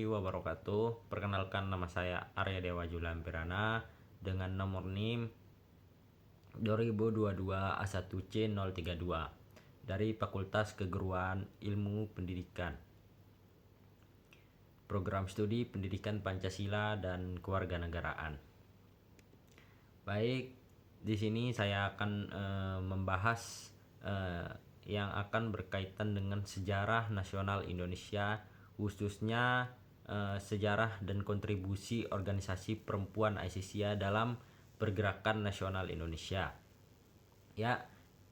warahmatullahi wabarakatuh. Perkenalkan, nama saya Arya Dewa Julian Pirana dengan nomor NIM 2022 A1C032 dari Fakultas Keguruan Ilmu Pendidikan, Program Studi Pendidikan Pancasila dan Kewarganegaraan. Baik, di sini saya akan membahas yang akan berkaitan dengan sejarah nasional Indonesia, khususnya sejarah dan kontribusi organisasi perempuan Aisyah dalam pergerakan nasional Indonesia. Ya,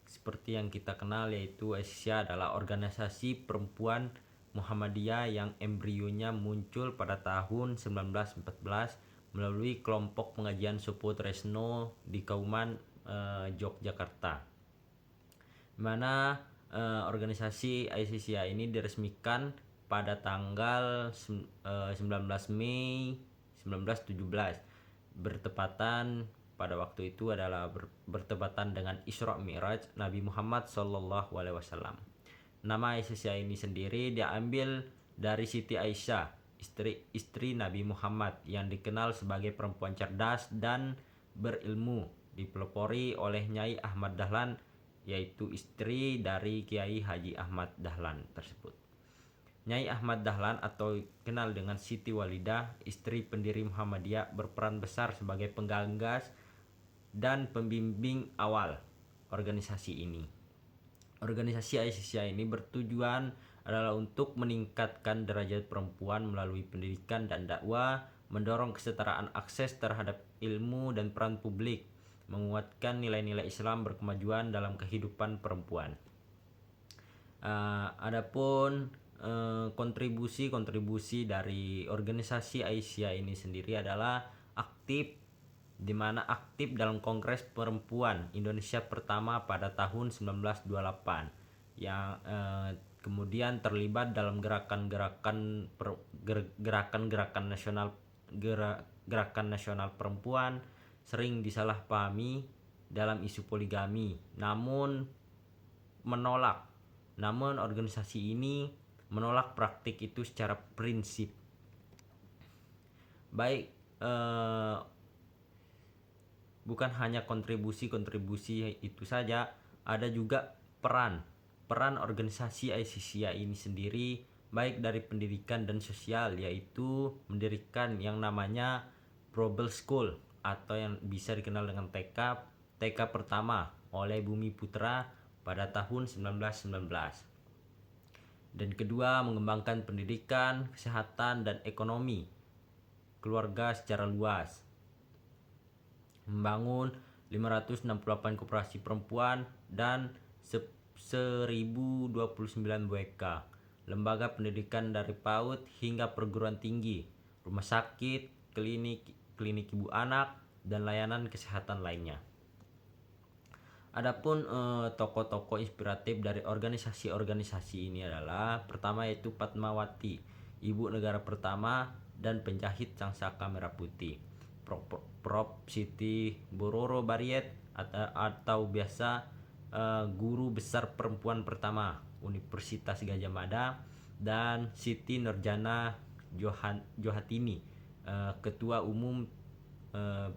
seperti yang kita kenal, yaitu Aisyah adalah organisasi perempuan Muhammadiyah yang embrionya muncul pada tahun 1914 melalui kelompok pengajian Supo Tresno di Kauman, Yogyakarta, mana organisasi Aisyah ini diresmikan pada tanggal 19 Mei 1917, bertepatan pada waktu itu adalah bertepatan dengan Isra Mi'raj Nabi Muhammad SAW. Nama Aisyah ini sendiri diambil dari Siti Aisyah, istri Nabi Muhammad, yang dikenal sebagai perempuan cerdas dan berilmu, dipelopori oleh Nyai Ahmad Dahlan, yaitu istri dari Kiai Haji Ahmad Dahlan tersebut. Nyai Ahmad Dahlan atau kenal dengan Siti Walidah, istri pendiri Muhammadiyah, berperan besar sebagai penggagas dan pembimbing awal organisasi ini. Organisasi Aisyah ini bertujuan adalah untuk meningkatkan derajat perempuan melalui pendidikan dan dakwah, mendorong kesetaraan akses terhadap ilmu dan peran publik, menguatkan nilai-nilai Islam berkemajuan dalam kehidupan perempuan. Adapun kontribusi dari organisasi Aisyah ini sendiri adalah aktif, di mana aktif dalam Kongres Perempuan Indonesia pertama pada tahun 1928, yang kemudian terlibat dalam gerakan nasional perempuan, sering disalahpahami dalam isu poligami, namun organisasi ini menolak praktik itu secara prinsip. Baik, bukan hanya kontribusi itu saja, ada juga peran organisasi Aisyah ini sendiri, baik dari pendidikan dan sosial, yaitu mendirikan yang namanya Probel School atau yang bisa dikenal dengan TK pertama oleh Bumi Putra pada tahun 1919. Dan kedua, mengembangkan pendidikan, kesehatan, dan ekonomi keluarga secara luas, membangun 568 koperasi perempuan dan 1029 BK, lembaga pendidikan dari PAUD hingga perguruan tinggi, rumah sakit, klinik ibu anak, dan layanan kesehatan lainnya. Adapun tokoh-tokoh inspiratif dari organisasi ini adalah, pertama yaitu Fatmawati, ibu negara pertama dan penjahit Sangsaka Merah Putih. Prof. Siti Bororo Bariet atau biasa guru besar perempuan pertama Universitas Gadjah Mada, dan Siti Nurjana Johatini, ketua umum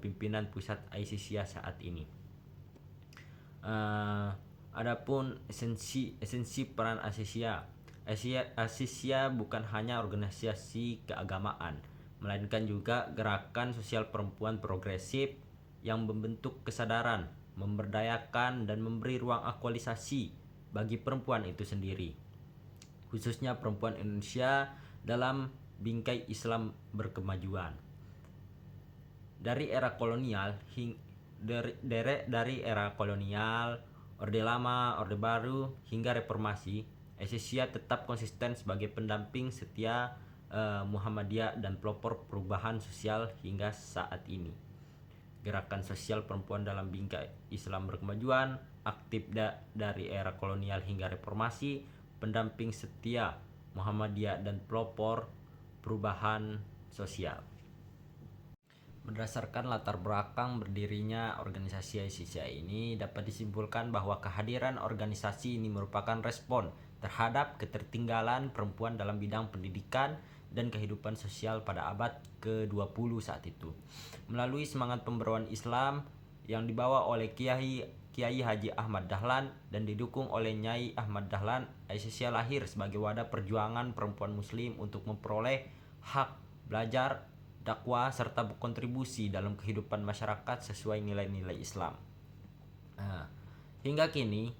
pimpinan pusat Aisyah saat ini. Adapun esensi peran Aisyah bukan hanya organisasi keagamaan, melainkan juga gerakan sosial perempuan progresif yang membentuk kesadaran, memberdayakan, dan memberi ruang aktualisasi bagi perempuan itu sendiri, khususnya perempuan Indonesia dalam bingkai Islam berkemajuan. Dari era kolonial, Orde Lama, Orde Baru, hingga Reformasi, Aisyah tetap konsisten sebagai pendamping setia Muhammadiyah dan pelopor perubahan sosial hingga saat ini. Gerakan sosial perempuan dalam bingkai Islam berkemajuan, aktif dari era kolonial hingga Reformasi, pendamping setia Muhammadiyah dan pelopor perubahan sosial. Berdasarkan latar belakang berdirinya organisasi Aisyah ini, dapat disimpulkan bahwa kehadiran organisasi ini merupakan respon terhadap ketertinggalan perempuan dalam bidang pendidikan dan kehidupan sosial pada abad ke-20 saat itu. Melalui semangat pembaruan Islam yang dibawa oleh Kiai Haji Ahmad Dahlan dan didukung oleh Nyai Ahmad Dahlan, Aisyah lahir sebagai wadah perjuangan perempuan muslim untuk memperoleh hak belajar, dakwah, serta berkontribusi dalam kehidupan masyarakat sesuai nilai-nilai Islam. Hingga kini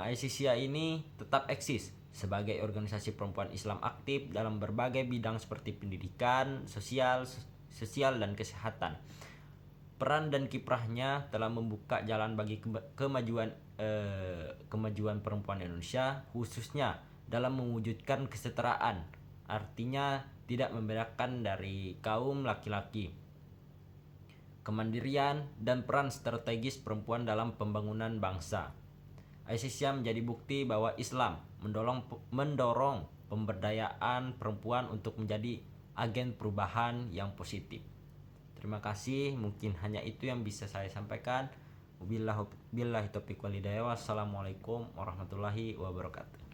Aisyah ini tetap eksis sebagai organisasi perempuan Islam aktif dalam berbagai bidang seperti pendidikan, sosial dan kesehatan. Peran dan kiprahnya telah membuka jalan bagi kemajuan perempuan Indonesia, khususnya dalam mewujudkan kesetaraan, artinya tidak membedakan dari kaum laki-laki, kemandirian, dan peran strategis perempuan dalam pembangunan bangsa. Aisyah menjadi bukti bahwa Islam mendorong pemberdayaan perempuan untuk menjadi agen perubahan yang positif. Terima kasih, mungkin hanya itu yang bisa saya sampaikan. Wabillahi taufiq wal hidayah. Wassalamualaikum warahmatullahi wabarakatuh.